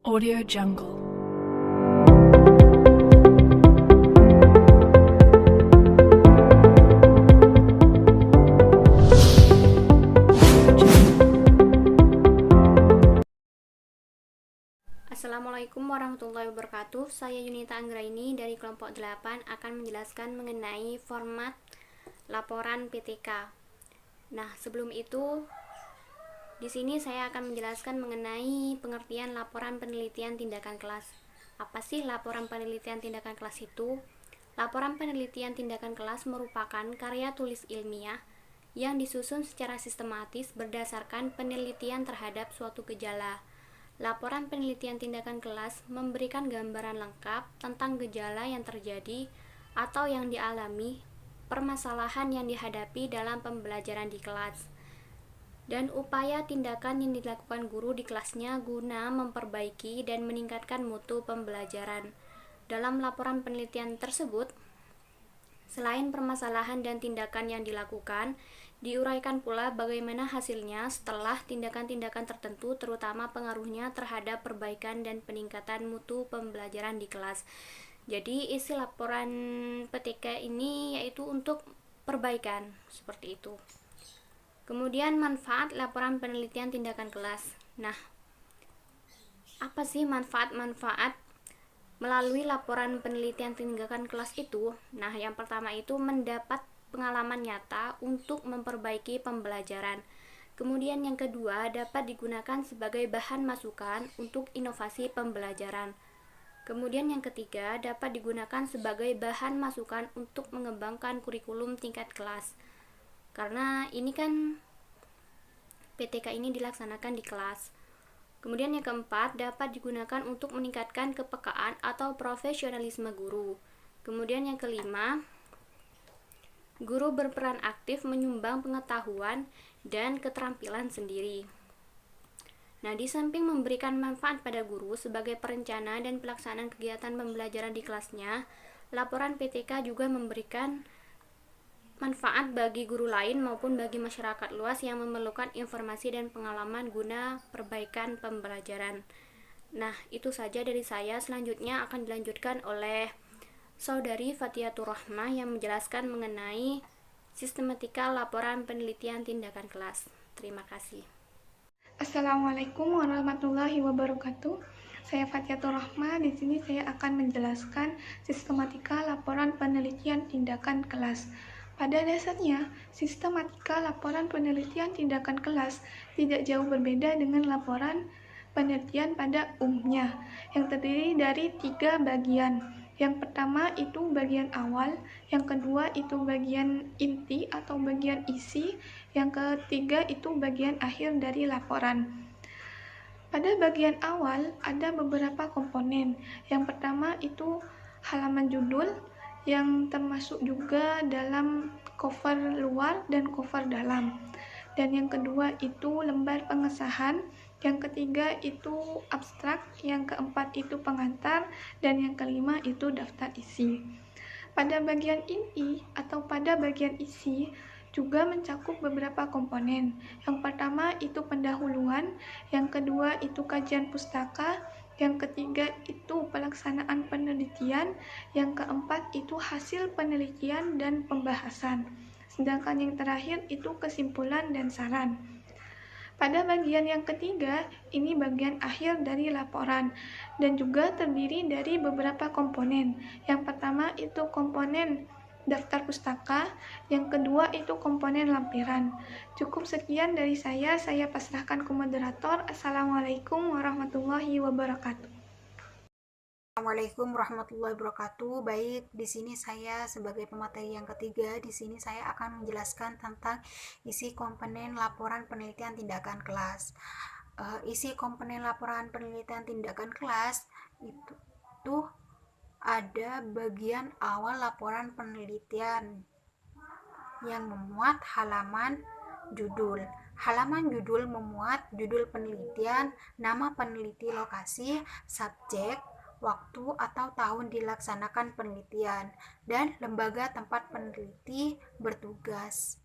Audio Jungle. Assalamualaikum warahmatullahi wabarakatuh. Saya Yunita Anggraini dari kelompok 8 akan menjelaskan mengenai format laporan PTK. Nah, sebelum itu di sini saya akan menjelaskan mengenai pengertian laporan penelitian tindakan kelas. Apa sih laporan penelitian tindakan kelas itu? Laporan penelitian tindakan kelas merupakan karya tulis ilmiah yang disusun secara sistematis berdasarkan penelitian terhadap suatu gejala. Laporan penelitian tindakan kelas memberikan gambaran lengkap tentang gejala yang terjadi atau yang dialami, permasalahan yang dihadapi dalam pembelajaran di kelas, dan upaya tindakan yang dilakukan guru di kelasnya guna memperbaiki dan meningkatkan mutu pembelajaran. Dalam laporan penelitian tersebut, selain permasalahan dan tindakan yang dilakukan, diuraikan pula bagaimana hasilnya setelah tindakan-tindakan tertentu, terutama pengaruhnya terhadap perbaikan dan peningkatan mutu pembelajaran di kelas. Jadi isi laporan PTK ini yaitu untuk perbaikan, seperti itu. Kemudian manfaat laporan penelitian tindakan kelas. Nah, apa sih manfaat-manfaat melalui laporan penelitian tindakan kelas itu? Nah, yang pertama itu mendapat pengalaman nyata untuk memperbaiki pembelajaran. Kemudian yang kedua, dapat digunakan sebagai bahan masukan untuk inovasi pembelajaran. Kemudian yang ketiga, dapat digunakan sebagai bahan masukan untuk mengembangkan kurikulum tingkat kelas. Karena ini kan PTK ini dilaksanakan di kelas. Kemudian yang keempat, dapat digunakan untuk meningkatkan kepekaan atau profesionalisme guru. Kemudian yang kelima, guru berperan aktif menyumbang pengetahuan dan keterampilan sendiri. Nah, di samping memberikan manfaat pada guru sebagai perencana dan pelaksanaan kegiatan pembelajaran di kelasnya, laporan PTK juga memberikan manfaat bagi guru lain maupun bagi masyarakat luas yang memerlukan informasi dan pengalaman guna perbaikan pembelajaran. Nah, itu saja dari saya. Selanjutnya akan dilanjutkan oleh Saudari Fatiatur Rahmah yang menjelaskan mengenai sistematika laporan penelitian tindakan kelas. Terima kasih. Assalamualaikum warahmatullahi wabarakatuh. Saya Fatiatur Rahmah. Di sini saya akan menjelaskan sistematika laporan penelitian tindakan kelas. Pada dasarnya, sistematika laporan penelitian tindakan kelas tidak jauh berbeda dengan laporan penelitian pada umumnya, yang terdiri dari 3 bagian. Yang pertama itu bagian awal, yang kedua itu bagian inti atau bagian isi, yang ketiga itu bagian akhir dari laporan. Pada bagian awal ada beberapa komponen. Yang pertama itu halaman judul, yang termasuk juga dalam cover luar dan cover dalam. Dan yang kedua itu lembar pengesahan, yang ketiga itu abstrak, yang keempat itu pengantar, dan yang kelima itu daftar isi. Pada bagian inti atau pada bagian isi juga mencakup beberapa komponen. Yang pertama itu pendahuluan, yang kedua itu kajian pustaka, yang ketiga itu pelaksanaan penelitian, yang keempat itu hasil penelitian dan pembahasan. Sedangkan yang terakhir itu kesimpulan dan saran. Pada bagian yang ketiga, ini bagian akhir dari laporan dan juga terdiri dari beberapa komponen. Yang pertama itu komponen daftar pustaka, yang kedua itu komponen lampiran. Cukup sekian dari saya pasrahkan ke moderator. Assalamualaikum warahmatullahi wabarakatuh. Assalamualaikum warahmatullahi wabarakatuh. Baik, di sini saya sebagai pemateri yang ketiga, di sini saya akan menjelaskan tentang isi komponen laporan penelitian tindakan kelas. Isi komponen laporan penelitian tindakan kelas itu ada bagian awal laporan penelitian yang memuat halaman judul. Halaman judul memuat judul penelitian, nama peneliti, lokasi, subjek, waktu atau tahun dilaksanakan penelitian, dan lembaga tempat peneliti bertugas.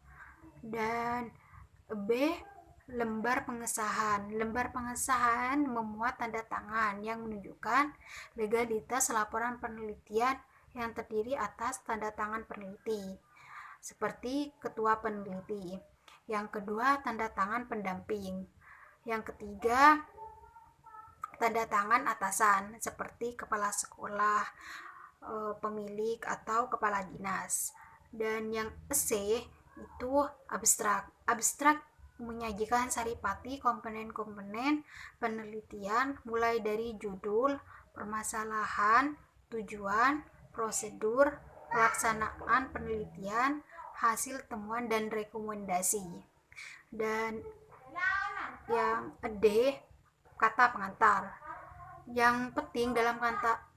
Dan B, lembar pengesahan. Lembar pengesahan memuat tanda tangan yang menunjukkan legalitas laporan penelitian yang terdiri atas tanda tangan peneliti, seperti ketua peneliti. Yang kedua, tanda tangan pendamping. Yang ketiga, tanda tangan atasan, seperti kepala sekolah, pemilik, atau kepala dinas. Dan yang C itu abstrak. Abstrak menyajikan saripati komponen-komponen penelitian mulai dari judul, permasalahan, tujuan, prosedur, pelaksanaan penelitian, hasil temuan, dan rekomendasi. Dan yang D, kata pengantar. Yang penting dalam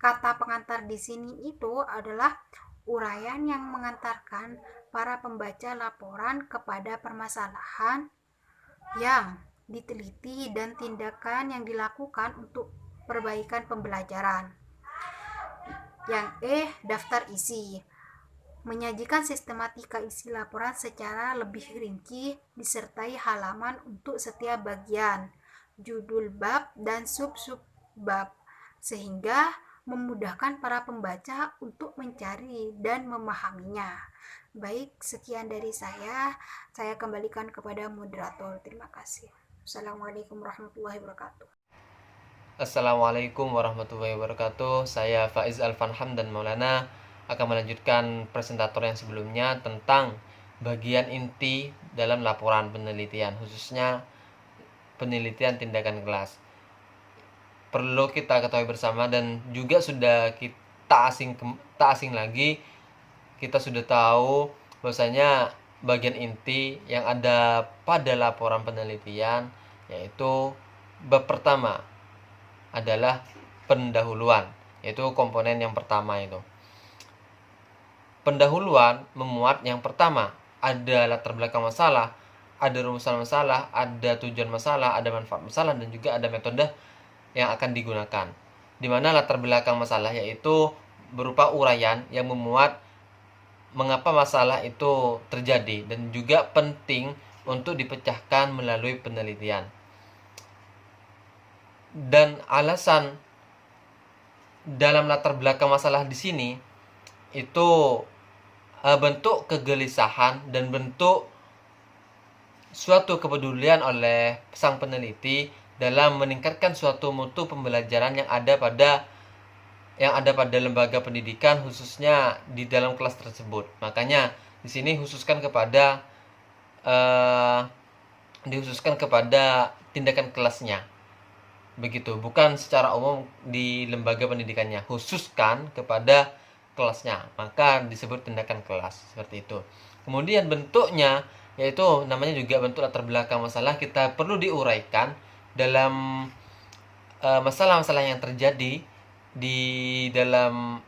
kata pengantar di sini itu adalah uraian yang mengantarkan para pembaca laporan kepada permasalahan yang diteliti dan tindakan yang dilakukan untuk perbaikan pembelajaran. Yang E, daftar isi. Menyajikan sistematika isi laporan secara lebih rinci disertai halaman untuk setiap bagian, judul bab, dan sub-sub bab, sehingga memudahkan para pembaca untuk mencari dan memahaminya. Baik, sekian dari saya kembalikan kepada moderator. Terima kasih. Assalamualaikum warahmatullahi wabarakatuh. Assalamualaikum warahmatullahi wabarakatuh. Saya Faiz Alfan Hamdan Maulana akan melanjutkan presentator yang sebelumnya tentang bagian inti dalam laporan penelitian, khususnya penelitian tindakan kelas. Perlu kita ketahui bersama dan juga sudah tak asing lagi, kita sudah tahu bahwasanya bagian inti yang ada pada laporan penelitian yaitu bab pertama adalah pendahuluan, yaitu komponen yang pertama itu. Pendahuluan memuat yang pertama, ada latar belakang masalah, ada rumusan masalah, ada tujuan masalah, ada manfaat masalah, dan juga ada metode yang akan digunakan. Di mana latar belakang masalah yaitu berupa uraian yang memuat mengapa masalah itu terjadi dan juga penting untuk dipecahkan melalui penelitian. Dan alasan dalam latar belakang masalah di sini itu bentuk kegelisahan dan bentuk suatu kepedulian oleh sang peneliti dalam meningkatkan suatu mutu pembelajaran yang ada pada lembaga pendidikan, khususnya di dalam kelas tersebut. Makanya di sini dikhususkan kepada tindakan kelasnya. Begitu, bukan secara umum di lembaga pendidikannya, khususkan kepada kelasnya, maka disebut tindakan kelas, seperti itu. Kemudian bentuknya yaitu namanya juga bentuk latar belakang masalah. Kita perlu diuraikan dalam masalah-masalah yang terjadi di dalam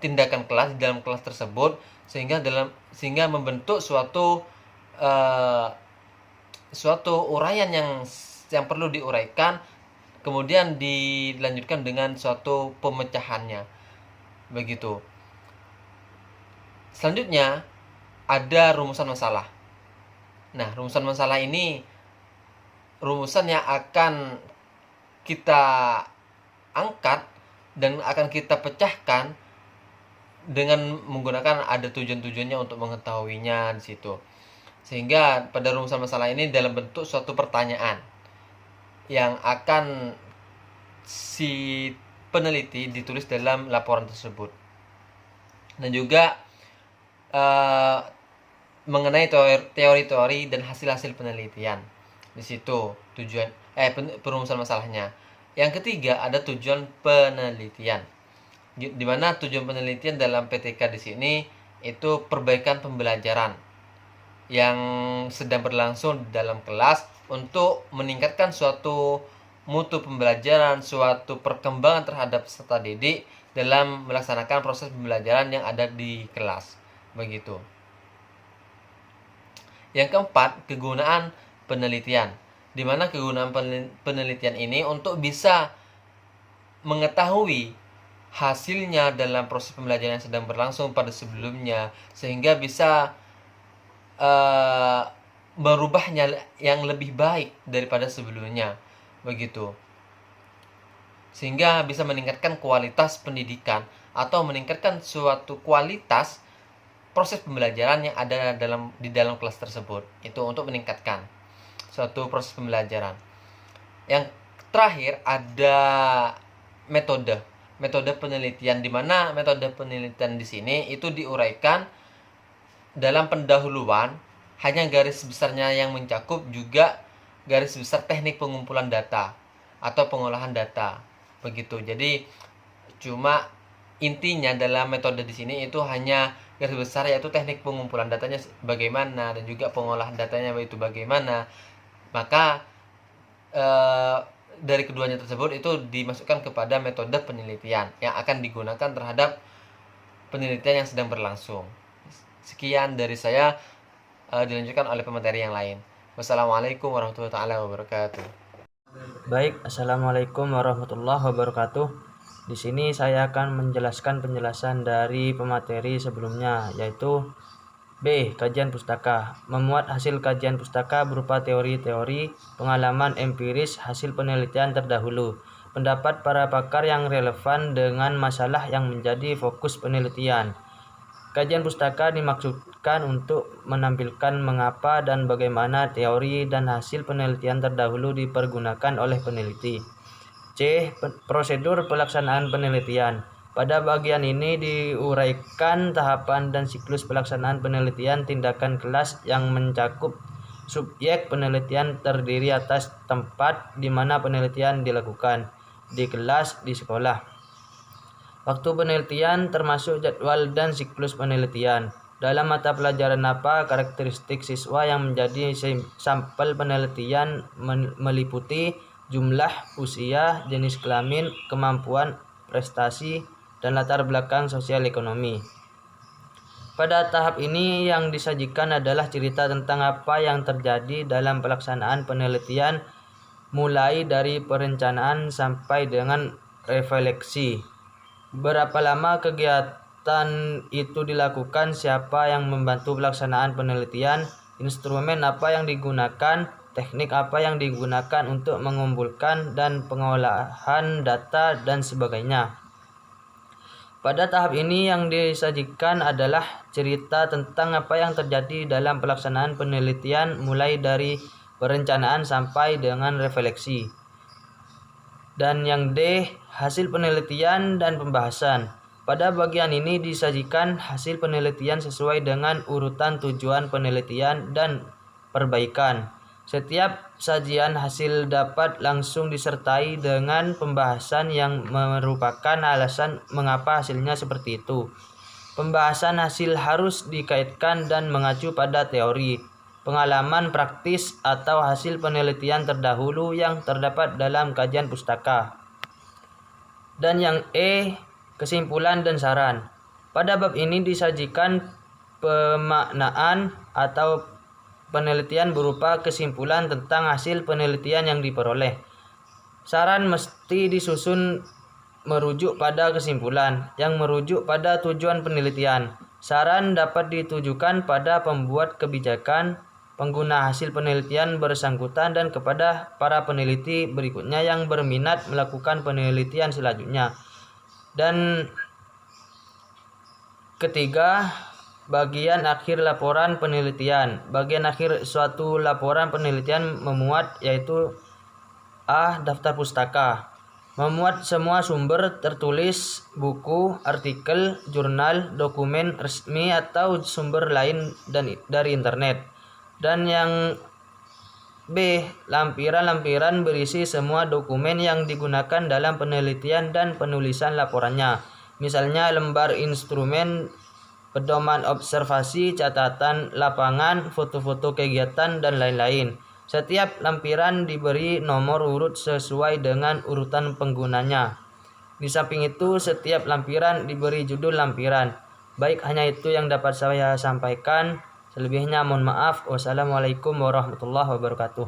tindakan kelas, di dalam kelas tersebut, sehingga membentuk suatu uraian yang perlu diuraikan, kemudian dilanjutkan dengan suatu pemecahannya. Begitu. Selanjutnya ada rumusan masalah. Nah, rumusan masalah ini rumusan yang akan kita angkat dan akan kita pecahkan dengan menggunakan ada tujuan-tujuannya untuk mengetahuinya di situ. Sehingga pada rumusan masalah ini dalam bentuk suatu pertanyaan yang akan si peneliti ditulis dalam laporan tersebut. Dan juga mengenai teori-teori dan hasil-hasil penelitian. Di situ tujuan perumusan masalahnya. Yang ketiga ada tujuan penelitian. Di mana tujuan penelitian dalam PTK di sini itu perbaikan pembelajaran yang sedang berlangsung dalam kelas untuk meningkatkan suatu mutu pembelajaran, suatu perkembangan terhadap peserta didik dalam melaksanakan proses pembelajaran yang ada di kelas. Begitu. Yang keempat, kegunaan penelitian. Di mana kegunaan penelitian ini untuk bisa mengetahui hasilnya dalam proses pembelajaran yang sedang berlangsung pada sebelumnya, sehingga bisa merubahnya yang lebih baik daripada sebelumnya, begitu. Sehingga bisa meningkatkan kualitas pendidikan atau meningkatkan suatu kualitas proses pembelajaran yang ada di dalam kelas tersebut. Itu untuk meningkatkan suatu proses pembelajaran. Yang terakhir ada metode penelitian, di mana metode penelitian di sini itu diuraikan dalam pendahuluan, hanya garis besarnya yang mencakup, juga garis besar teknik pengumpulan data atau pengolahan data, begitu. Jadi cuma intinya dalam metode di sini itu hanya garis besar, yaitu teknik pengumpulan datanya bagaimana dan juga pengolahan datanya itu bagaimana. Maka dari keduanya tersebut itu dimasukkan kepada metode penelitian yang akan digunakan terhadap penelitian yang sedang berlangsung. Sekian dari saya, dilanjutkan oleh pemateri yang lain. Wassalamualaikum warahmatullahi wabarakatuh. Baik, assalamualaikum warahmatullahi wabarakatuh. Di sini saya akan menjelaskan penjelasan dari pemateri sebelumnya, yaitu B. Kajian pustaka. Memuat hasil kajian pustaka berupa teori-teori, pengalaman empiris, hasil penelitian terdahulu, pendapat para pakar yang relevan dengan masalah yang menjadi fokus penelitian. Kajian pustaka dimaksudkan untuk menampilkan mengapa dan bagaimana teori dan hasil penelitian terdahulu dipergunakan oleh peneliti. C. Prosedur pelaksanaan penelitian. Pada bagian ini diuraikan tahapan dan siklus pelaksanaan penelitian tindakan kelas yang mencakup subjek penelitian terdiri atas tempat di mana penelitian dilakukan, di kelas, di sekolah. Waktu penelitian termasuk jadwal dan siklus penelitian. Dalam mata pelajaran apa, karakteristik siswa yang menjadi sampel penelitian meliputi jumlah, usia, jenis kelamin, kemampuan, prestasi, dan latar belakang sosial ekonomi. Pada tahap ini yang disajikan adalah cerita tentang apa yang terjadi dalam pelaksanaan penelitian, mulai dari perencanaan sampai dengan refleksi. Berapa lama kegiatan itu dilakukan, siapa yang membantu pelaksanaan penelitian, instrumen apa yang digunakan, teknik apa yang digunakan untuk mengumpulkan dan pengolahan data, dan sebagainya. Pada tahap ini yang disajikan adalah cerita tentang apa yang terjadi dalam pelaksanaan penelitian, mulai dari perencanaan sampai dengan refleksi. Dan yang D, hasil penelitian dan pembahasan. Pada bagian ini disajikan hasil penelitian sesuai dengan urutan tujuan penelitian dan perbaikan. Setiap sajian hasil dapat langsung disertai dengan pembahasan yang merupakan alasan mengapa hasilnya seperti itu. Pembahasan hasil harus dikaitkan dan mengacu pada teori, pengalaman praktis, atau hasil penelitian terdahulu yang terdapat dalam kajian pustaka. Dan yang E, kesimpulan dan saran. Pada bab ini disajikan pemaknaan atau penelitian berupa kesimpulan tentang hasil penelitian yang diperoleh. Saran mesti disusun merujuk pada kesimpulan yang merujuk pada tujuan penelitian. Saran dapat ditujukan pada pembuat kebijakan, pengguna hasil penelitian bersangkutan, dan kepada para peneliti berikutnya yang berminat melakukan penelitian selanjutnya. Dan ketiga, bagian akhir laporan penelitian. Bagian akhir suatu laporan penelitian memuat, yaitu A. Daftar pustaka. Memuat semua sumber tertulis, buku, artikel, jurnal, dokumen resmi atau sumber lain dari internet. Dan yang B. Lampiran-lampiran berisi semua dokumen yang digunakan dalam penelitian dan penulisan laporannya. Misalnya lembar instrumen, pedoman observasi, catatan lapangan, foto-foto kegiatan, dan lain-lain. Setiap lampiran diberi nomor urut sesuai dengan urutan penggunanya. Di samping itu, setiap lampiran diberi judul lampiran. Baik, hanya itu yang dapat saya sampaikan. Selebihnya mohon maaf. Wassalamualaikum warahmatullahi wabarakatuh.